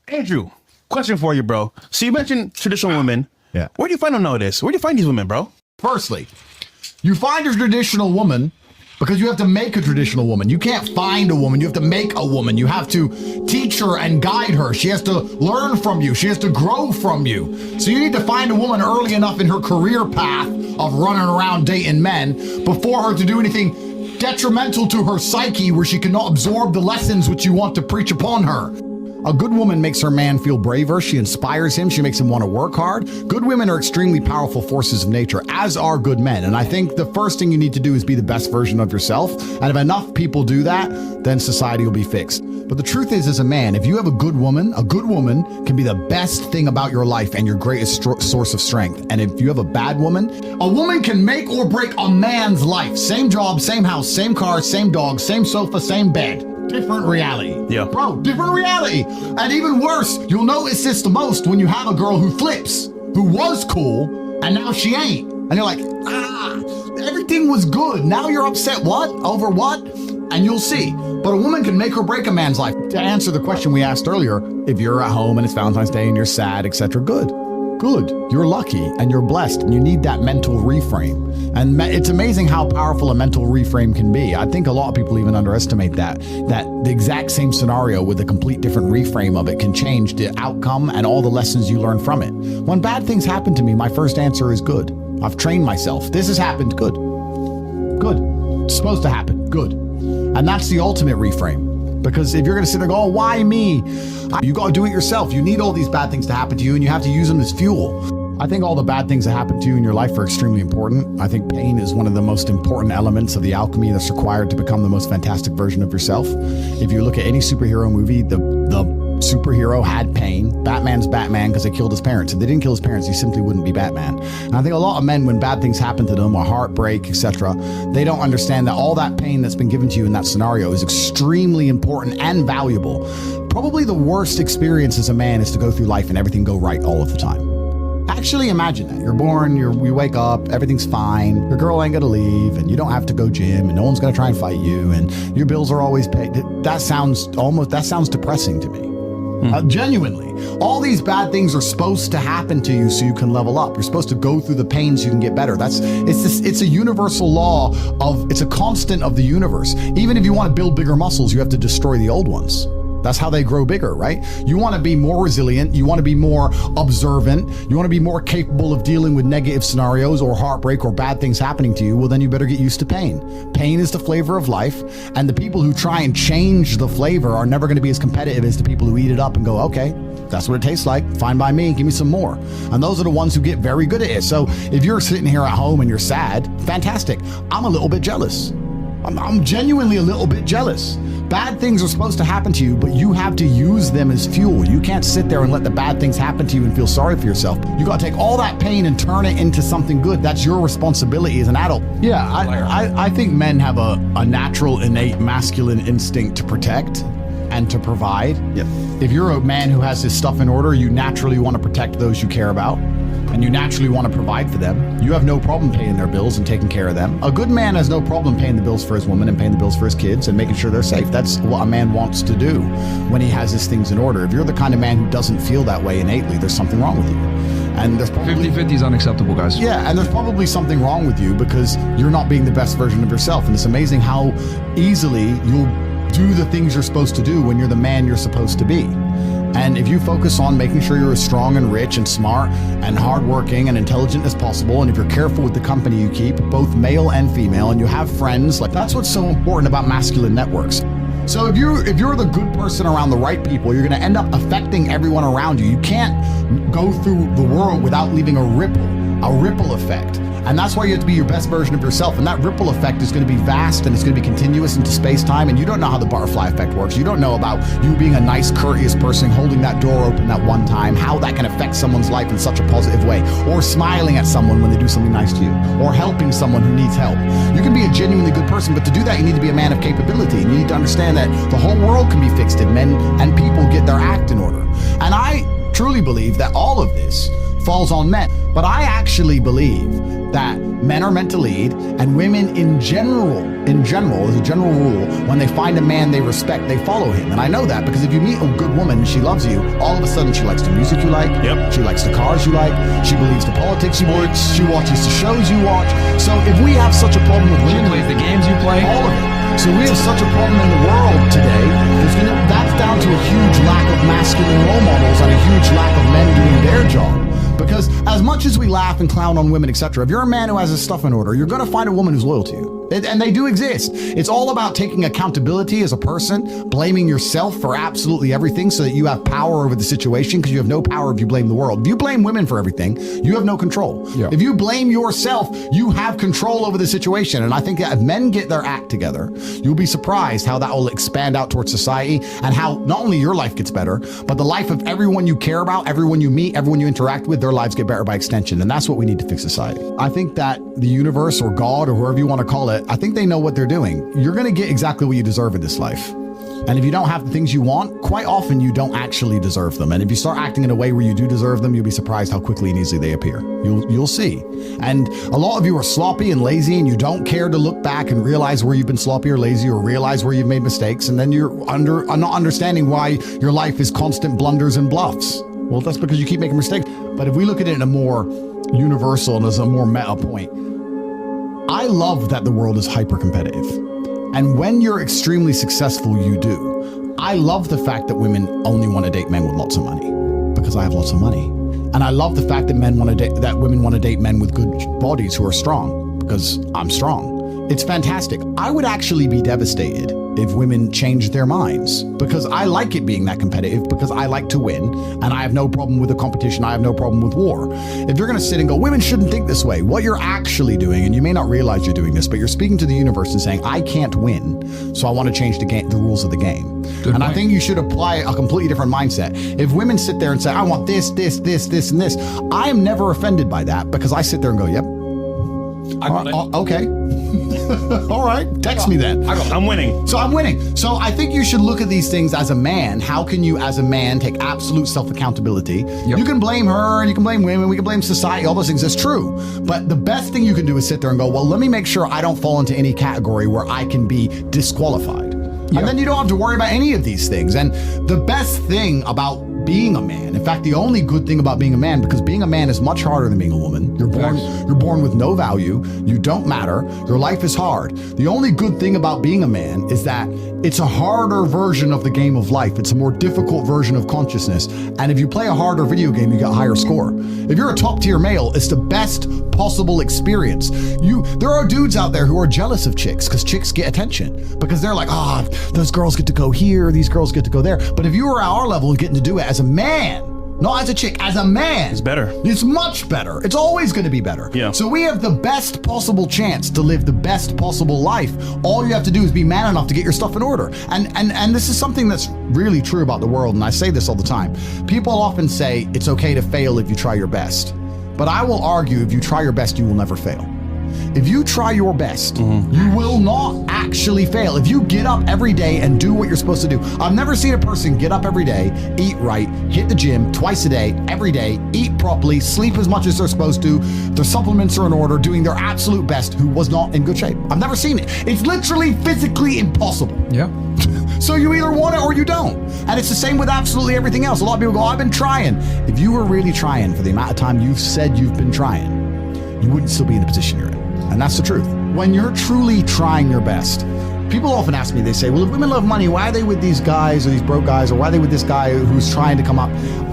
Andrew, question for you, bro. So you mentioned traditional women. Yeah. Where do you find them nowadays? Where do you find these women, bro? Firstly, you find a traditional woman because you have to make a traditional woman. You can't find a woman. You have to make a woman. You have to teach her and guide her. She has to learn from you. She has to grow from you. So you need to find a woman early enough in her career path of running around dating men before her to do anything detrimental to her psyche where she cannot absorb the lessons which you want to preach upon her. A good woman makes her man feel braver. She inspires him. She makes him want to work hard. Good women are extremely powerful forces of nature, as are good men. And I think the first thing you need to do is be the best version of yourself. And if enough people do that, then society will be fixed. But the truth is, as a man, if you have a good woman can be the best thing about your life and your greatest source of strength. And if you have a woman can make or break a man's life. Same job, same house, same car, same dog, same sofa, same bed. Different reality. Yeah. Bro, different reality. And even worse, you'll notice this the most when you have a girl who flips, who was cool, and now she ain't. And you're like, everything was good. Now you're upset, what? Over what? And you'll see. But a woman can make or break a man's life. To answer the question we asked earlier, if you're at home and it's Valentine's Day and you're sad, etc., good. You're lucky and you're blessed and you need that mental reframe. And it's amazing how powerful a mental reframe can be. I think a lot of people even underestimate that the exact same scenario with a complete different reframe of it can change the outcome and all the lessons you learn from it. When bad things happen to me, my first answer is good. I've trained myself. This has happened, good. It's supposed to happen, good. And that's the ultimate reframe. Because if you're going to sit there and go, oh, why me? You got to do it yourself. You need all these bad things to happen to you and you have to use them as fuel. I think all the bad things that happen to you in your life are extremely important. I think pain is one of the most important elements of the alchemy that's required to become the most fantastic version of yourself. If you look at any superhero movie, the superhero had pain. Batman's Batman because they killed his parents. If they didn't kill his parents, he simply wouldn't be Batman. And I think a lot of men, when bad things happen to them, or heartbreak, etc., they don't understand that all that pain that's been given to you in that scenario is extremely important and valuable. Probably the worst experience as a man is to go through life and everything go right all of the time. Actually imagine that. You're born, you wake up, everything's fine, your girl ain't gonna leave, and you don't have to go gym, and no one's gonna try and fight you, and your bills are always paid. That sounds depressing to me. Genuinely. All these bad things are supposed to happen to you so you can level up. You're supposed to go through the pain so you can get better. It's a universal law it's a constant of the universe. Even if you want to build bigger muscles, you have to destroy the old ones. That's how they grow bigger, right? You want to be more resilient. You want to be more observant. You want to be more capable of dealing with negative scenarios or heartbreak or bad things happening to you. Well, then you better get used to pain. Pain is the flavor of life. And the people who try and change the flavor are never going to be as competitive as the people who eat it up and go, okay, that's what it tastes like. Fine by me. Give me some more. And those are the ones who get very good at it. So if you're sitting here at home and you're sad, fantastic. I'm a little bit jealous. I'm genuinely a little bit jealous. Bad things are supposed to happen to you, but you have to use them as fuel. You can't sit there and let the bad things happen to you and feel sorry for yourself. You got to take all that pain and turn it into something good. That's your responsibility as an adult. Yeah, I think men have a natural, innate masculine instinct to protect and to provide. Yep. If you're a man who has his stuff in order, you naturally want to protect those you care about. And you naturally want to provide for them. You have no problem paying their bills and taking care of them. A good man has no problem paying the bills for his woman and paying the bills for his kids and making sure they're safe. That's what a man wants to do when he has his things in order. If you're the kind of man who doesn't feel that way innately, there's something wrong with you. And there's probably 50-50 is unacceptable, guys. Yeah, and there's probably something wrong with you because you're not being the best version of yourself. And it's amazing how easily you'll do the things you're supposed to do when you're the man you're supposed to be. And if you focus on making sure you're as strong and rich and smart and hardworking and intelligent as possible, and if you're careful with the company you keep, both male and female, and you have friends, like that's what's so important about masculine networks. So if you're the good person around the right people, you're going to end up affecting everyone around you. You can't go through the world without leaving a ripple effect. And that's why you have to be your best version of yourself. And that ripple effect is going to be vast and it's going to be continuous into space-time. And you don't know how the butterfly effect works. You don't know about you being a nice, courteous person, holding that door open that one time, how that can affect someone's life in such a positive way, or smiling at someone when they do something nice to you, or helping someone who needs help. You can be a genuinely good person, but to do that, you need to be a man of capability. And you need to understand that the whole world can be fixed if men and people get their act in order. And I truly believe that all of this falls on men. But I actually believe that men are meant to lead, and women in general, as a general rule, when they find a man they respect, they follow him. And I know that because if you meet a good woman and she loves you, all of a sudden she likes the music you like, she likes the cars you like, she believes the politics you watch, she watches the shows you watch. So if we have such a problem with women, she plays the games you play, all of it. So we have such a problem in the world today. That's down to a huge lack of masculine role models and a huge lack of men doing their job. Because as much as we laugh and clown on women, etc., if you're a man who has his stuff in order, you're going to find a woman who's loyal to you. And they do exist. It's all about taking accountability as a person, blaming yourself for absolutely everything so that you have power over the situation, because you have no power if you blame the world. If you blame women for everything, you have no control. Yeah. If you blame yourself, you have control over the situation. And I think that if men get their act together, you'll be surprised how that will expand out towards society, and how not only your life gets better, but the life of everyone you care about, everyone you meet, everyone you interact with, their lives get better by extension. And that's what we need to fix society. I think that the universe or God or whoever you want to call it, I think they know what they're doing. You're going to get exactly what you deserve in this life. And if you don't have the things you want, quite often you don't actually deserve them. And if you start acting in a way where you do deserve them, you'll be surprised how quickly and easily they appear. You'll see. And a lot of you are sloppy and lazy, and you don't care to look back and realize where you've been sloppy or lazy, or realize where you've made mistakes. And then you're not understanding why your life is constant blunders and bluffs. Well, that's because you keep making mistakes. But if we look at it in a more universal and as a more meta point, I love that the world is hyper competitive. And when you're extremely successful, you do. I love the fact that women only want to date men with lots of money, because I have lots of money. And I love the fact that women want to date men with good bodies who are strong, because I'm strong. It's fantastic. I would actually be devastated if women changed their minds, because I like it being that competitive, because I like to win, and I have no problem with the competition. I have no problem with war. If you're going to sit and go, women shouldn't think this way, what you're actually doing, and you may not realize you're doing this, but you're speaking to the universe and saying, I can't win, so I want to change the rules of the game. Good point. I think you should apply a completely different mindset. If women sit there and say, I want this, this, this, this, and this, I am never offended by that, because I sit there and go, yep. Okay. All right. Text me then. I'm winning. So I'm winning. So I think you should look at these things as a man. How can you, as a man, take absolute self-accountability? Yep. You can blame her, and you can blame women, we can blame society, all those things. That's true. But the best thing you can do is sit there and go, well, let me make sure I don't fall into any category where I can be disqualified. Yep. And then you don't have to worry about any of these things. And the best thing about being a man, in fact, the only good thing about being a man, because being a man is much harder than being a woman. You're born with no value. You don't matter. Your life is hard. The only good thing about being a man is that it's a harder version of the game of life. It's a more difficult version of consciousness. And if you play a harder video game, you get a higher score. If you're a top tier male, it's the best possible experience. There are dudes out there who are jealous of chicks because chicks get attention, because they're like, those girls get to go here, these girls get to go there. But if you were at our level and getting to do it as a man, not as a chick, as a man, it's better. It's much better. It's always going to be better. Yeah. So we have the best possible chance to live the best possible life. All you have to do is be man enough to get your stuff in order. And this is something that's really true about the world, and I say this all the time. People often say it's okay to fail if you try your best. But I will argue, if you try your best, you will never fail. If you try your best, you will not actually fail. If you get up every day and do what you're supposed to do. I've never seen a person get up every day, eat right, hit the gym twice a day, every day, eat properly, sleep as much as they're supposed to, their supplements are in order, doing their absolute best, who was not in good shape. I've never seen it. It's literally physically impossible. Yeah. So you either want it or you don't. And it's the same with absolutely everything else. A lot of people go, I've been trying. If you were really trying for the amount of time you've said you've been trying, you wouldn't still be in the position you're in. And that's the truth. When you're truly trying your best, people often ask me, they say, well, if women love money, why are they with these guys or these broke guys, or why are they with this guy who's trying to come up?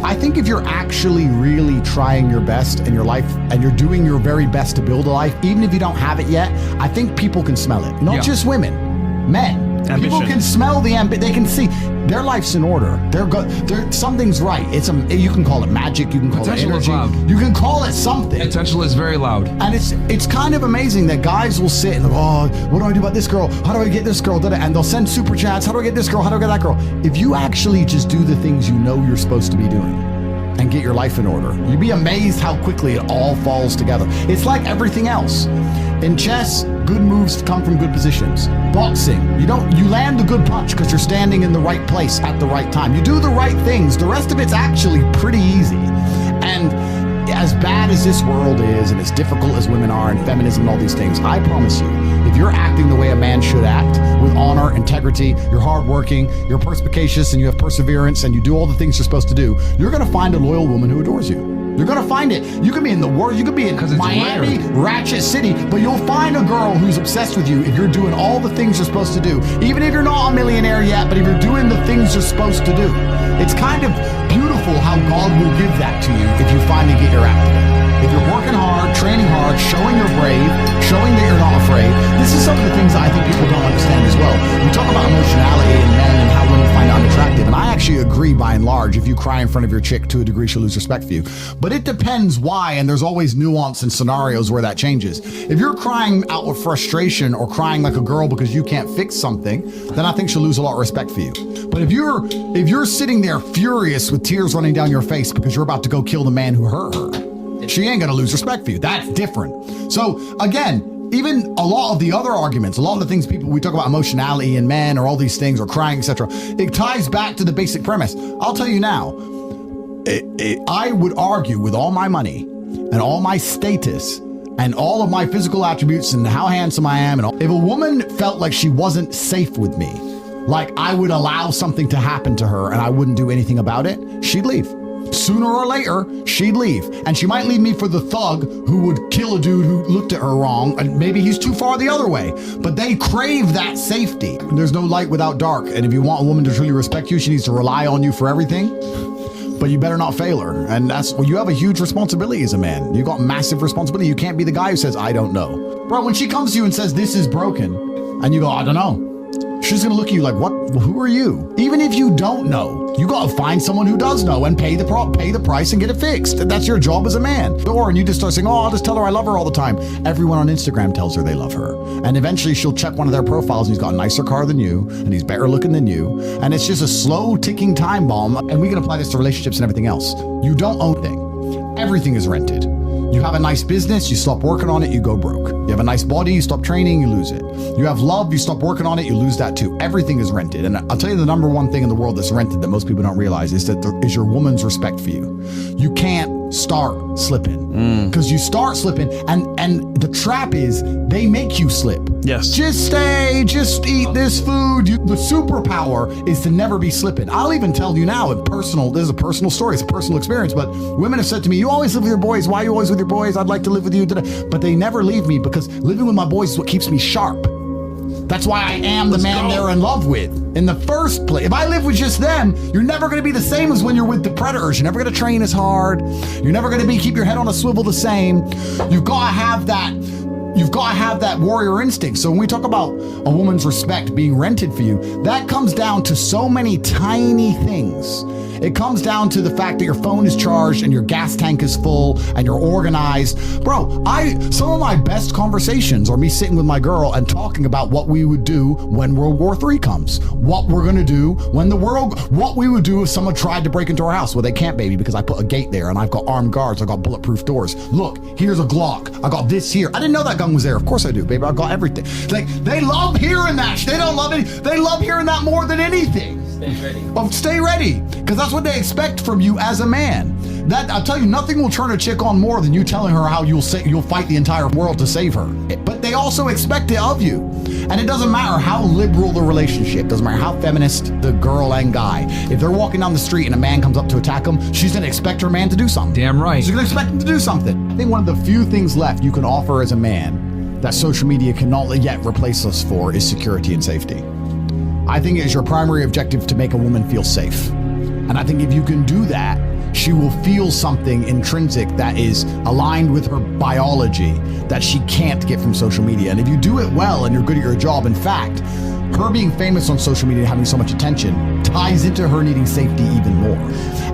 I think if you're actually really trying your best in your life, and you're doing your very best to build a life, even if you don't have it yet, I think people can smell it. Not just women, men. Ambition. People can smell the ambition. They can see their life's in order. They're good. Something's right. You can call it magic. You can call it energy. You can call it something. Potential is very loud. And it's kind of amazing that guys will sit and what do I do about this girl? How do I get this girl? And they'll send super chats. How do I get this girl? How do I get that girl? If you actually just do the things you know you're supposed to be doing and get your life in order, you'd be amazed how quickly it all falls together. It's like everything else. In chess, good moves come from good positions. Boxing, you land a good punch because you're standing in the right place at the right time. You do the right things. The rest of it's actually pretty easy. And as bad as this world is, and as difficult as women are, and feminism and all these things, I promise you, if you're acting the way a man should act, with honor, integrity, you're hardworking, you're perspicacious, and you have perseverance, and you do all the things you're supposed to do, you're going to find a loyal woman who adores you. You're going to find it. You could be in the world, you could be in Miami, Ratchet City, but you'll find a girl who's obsessed with you if you're doing all the things you're supposed to do. Even if you're not a millionaire yet, but if you're doing the things you're supposed to do. It's kind of beautiful how God will give that to you if you finally get your act together. If you're working hard, training hard, showing you're brave, showing that you're not afraid, this is some of the things I think people don't understand as well. We talk about emotionality in men and how women find it unattractive, and I actually agree by and large. If you cry in front of your chick, to a degree she'll lose respect for you. But it depends why, and there's always nuance and scenarios where that changes. If you're crying out of frustration or crying like a girl because you can't fix something, then I think she'll lose a lot of respect for you. But if you're sitting there furious with tears running down your face because you're about to go kill the man who hurt her, she ain't gonna lose respect for you. That's different. So again, even a lot of the other arguments, a lot of the things we talk about emotionality in men or all these things or crying, etc. It ties back to the basic premise. I'll tell you now, I would argue with all my money and all my status and all of my physical attributes and how handsome I am, and all, if a woman felt like she wasn't safe with me, like I would allow something to happen to her and I wouldn't do anything about it, she'd leave. Sooner or later, she'd leave. And she might leave me for the thug who would kill a dude who looked at her wrong, and maybe he's too far the other way. But they crave that safety. There's no light without dark. And if you want a woman to truly respect you, she needs to rely on you for everything. But you better not fail her. And you have a huge responsibility as a man. You got massive responsibility. You can't be the guy who says, I don't know. Bro, when she comes to you and says, this is broken, and you go, I don't know. She's gonna look at you like, what? Who are you? Even if you don't know, you gotta find someone who does know and pay the price and get it fixed. That's your job as a man. And you just start saying, I'll just tell her I love her all the time. Everyone on Instagram tells her they love her. And eventually she'll check one of their profiles and he's got a nicer car than you, and he's better looking than you. And it's just a slow ticking time bomb. And we can apply this to relationships and everything else. You don't own anything. Everything is rented. You have a nice business, you stop working on it, you go broke. You have a nice body, you stop training, you lose it. You have love, you stop working on it, you lose that too. Everything is rented. And I'll tell you the number one thing in the world that's rented that most people don't realize is your woman's respect for you. You can't start slipping because you start slipping and the trap is they make you slip. Yes. Just stay, just eat this food. The superpower is to never be slipping. I'll even tell you now, this is a personal story, it's a personal experience, but women have said to me, you always live with your boys. Why are you always with your boys? I'd like to live with you today. But they never leave me because living with my boys is what keeps me sharp. That's why I am the man they're in love with in the first place. If I live with just them, you're never going to be the same as when you're with the predators. You're never going to train as hard. You're never going to keep your head on a swivel the same. You've got to have that warrior instinct. So when we talk about a woman's respect being rented for you, that comes down to so many tiny things. It comes down to the fact that your phone is charged and your gas tank is full and you're organized. Bro, some of my best conversations are me sitting with my girl and talking about what we would do when World War III comes. What we're gonna do what we would do if someone tried to break into our house. Well, they can't, baby, because I put a gate there and I've got armed guards, I've got bulletproof doors. Look, here's a Glock. I got this here. I didn't know that gun was there. Of course I do, baby. I've got everything. Like, they love hearing that. They don't love it. They love hearing that more than anything. Stay ready. Stay ready, because that's what they expect from you as a man. That, I'll tell you, nothing will turn a chick on more than you telling her how you'll fight the entire world to save her. But they also expect it of you. And it doesn't matter how liberal the relationship, doesn't matter how feminist the girl and guy. If they're walking down the street and a man comes up to attack them, she's gonna expect her man to do something. Damn right. She's gonna expect him to do something. I think one of the few things left you can offer as a man that social media cannot yet replace us for is security and safety. I think it is your primary objective to make a woman feel safe. And I think if you can do that, she will feel something intrinsic that is aligned with her biology that she can't get from social media. And if you do it well and you're good at your job, in fact, her being famous on social media and having so much attention ties into her needing safety even more.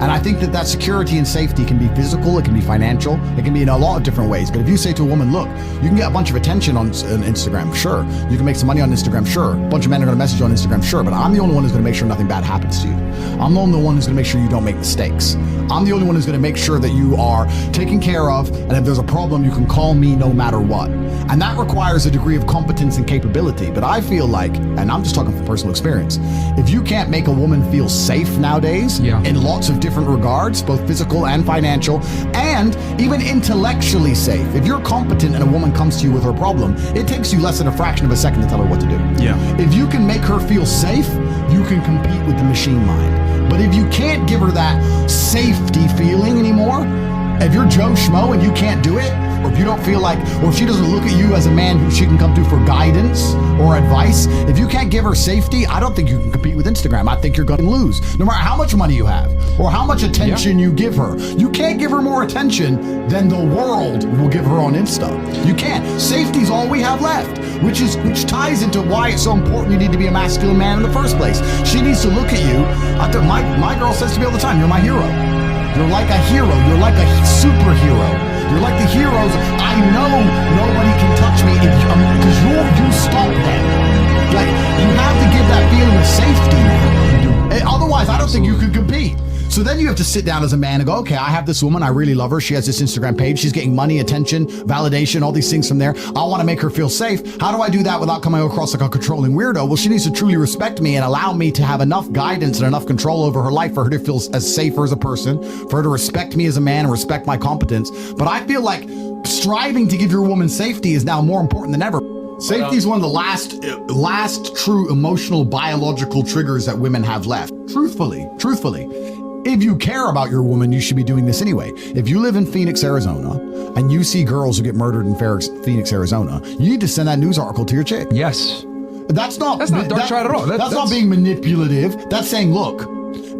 And I think that security and safety can be physical, it can be financial, it can be in a lot of different ways. But if you say to a woman, look, you can get a bunch of attention on Instagram, sure. You can make some money on Instagram, sure. A bunch of men are gonna message you on Instagram, sure. But I'm the only one who's gonna make sure nothing bad happens to you. I'm the only one who's gonna make sure you don't make mistakes. I'm the only one who's gonna make sure that you are taken care of, and if there's a problem, you can call me no matter what. And that requires a degree of competence and capability. But I feel like, and I'm just talking from personal experience, if you can't make a woman feel safe nowadays in lots of different regards, both physical and financial, and even intellectually safe. If you're competent and a woman comes to you with her problem, it takes you less than a fraction of a second to tell her what to do. Yeah. If you can make her feel safe, you can compete with the machine mind. But if you can't give her that safety feeling anymore, if you're Joe Schmo and you can't do it, or if you don't feel like, or if she doesn't look at you as a man who she can come to for guidance or advice, if you can't give her safety, I don't think you can compete with Instagram. I think you're going to lose, no matter how much money you have or how much attention you give her. You can't give her more attention than the world will give her on Insta. You can't. Safety's all we have left, which ties into why it's so important you need to be a masculine man in the first place. She needs to look at you. My girl says to me all the time, you're my hero. You're like a hero. You're like a superhero. You're like the heroes. I know nobody can touch me because you stop them. Like, you have to give that feeling of safety now. Otherwise, I don't think you could compete. So then you have to sit down as a man and go, okay, I have this woman. I really love her. She has this Instagram page. She's getting money, attention, validation, all these things from there. I want to make her feel safe. How do I do that without coming across like a controlling weirdo? Well, she needs to truly respect me and allow me to have enough guidance and enough control over her life for her to feel as safer as a person, for her to respect me as a man and respect my competence. But I feel like striving to give your woman safety is now more important than ever. Safety is one of the last true emotional biological triggers that women have left. Truthfully. If you care about your woman, you should be doing this anyway. If you live in Phoenix, Arizona, and you see girls who get murdered in Phoenix, Arizona, you need to send that news article to your chick. Yes. That's not dark side at all. That's not being manipulative. That's saying, look,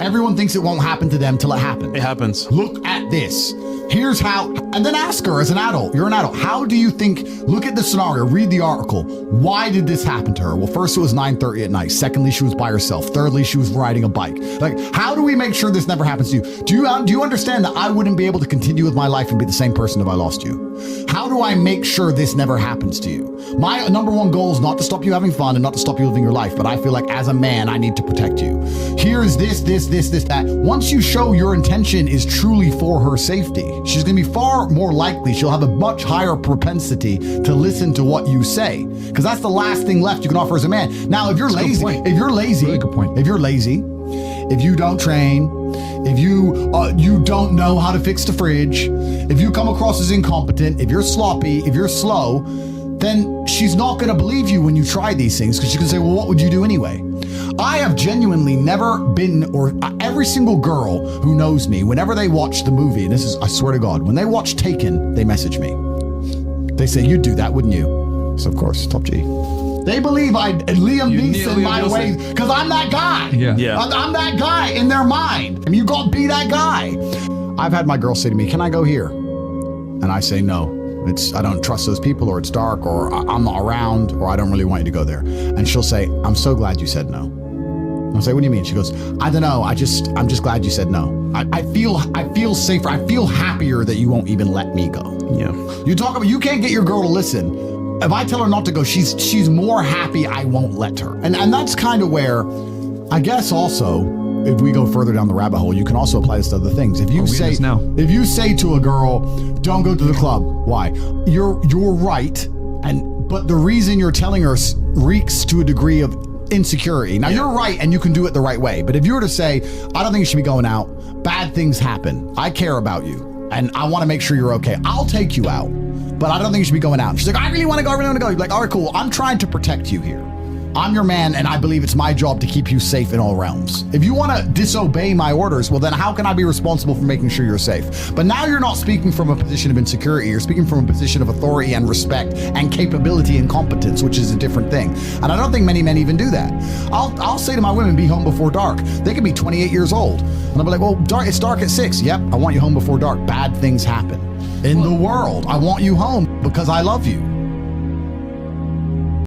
everyone thinks it won't happen to them till it happens. It happens. Look at this. Here's how, and then ask her as an adult. You're an adult. How do you think, look at the scenario, read the article. Why did this happen to her? Well, first it was 9:30 at night. Secondly, she was by herself. Thirdly, she was riding a bike. Like, how do we make sure this never happens to you? Do you understand that I wouldn't be able to continue with my life and be the same person if I lost you? How do I make sure this never happens to you? My number one goal is not to stop you having fun and not to stop you living your life, but I feel like as a man, I need to protect you. Here's this, that. Once you show your intention is truly for her safety, she's going to be far more likely, she'll have a much higher propensity to listen to what you say, because that's the last thing left you can offer as a man. Now, if you're lazy, Really good point. if you don't train, if you don't know how to fix the fridge, if you come across as incompetent, if you're sloppy, if you're slow, then she's not going to believe you when you try these things, because she can say, well, what would you do anyway? I have genuinely never been, or every single girl who knows me, whenever they watch the movie, and this is, I swear to God, when they watch Taken, they message me. They say, you'd do that, wouldn't you? So of course, TopG. They believe Liam Neeson my way, because I'm that guy. Yeah. I'm that guy in their mind. I mean, you got to be that guy. I've had my girl say to me, can I go here? And I say, no. I don't trust those people, or it's dark, or I'm not around, or I don't really want you to go there. And she'll say, I'm so glad you said no. I'll say, what do you mean? She goes, I don't know. I'm just glad you said no. I feel safer. I feel happier that you won't even let me go. Yeah. You talk about, you can't get your girl to listen. If I tell her not to go, she's more happy I won't let her. And that's kind of where, I guess also, if we go further down the rabbit hole, you can also apply this to other things. If you say to a girl, don't go to the club, why? You're right, but the reason you're telling her reeks to a degree of insecurity. Now, you're right, and you can do it the right way. But if you were to say, I don't think you should be going out, bad things happen, I care about you, and I want to make sure you're okay, I'll take you out, but I don't think you should be going out. And she's like, I really want to go. You'd be like, all right, cool. I'm trying to protect you here. I'm your man, and I believe it's my job to keep you safe in all realms. If you want to disobey my orders, well, then how can I be responsible for making sure you're safe? But now you're not speaking from a position of insecurity. You're speaking from a position of authority and respect and capability and competence, which is a different thing. And I don't think many men even do that. I'll say to my women, be home before dark. They could be 28 years old. And I'll be like, well, it's dark at 6. Yep, I want you home before dark. Bad things happen in the world. I want you home because I love you.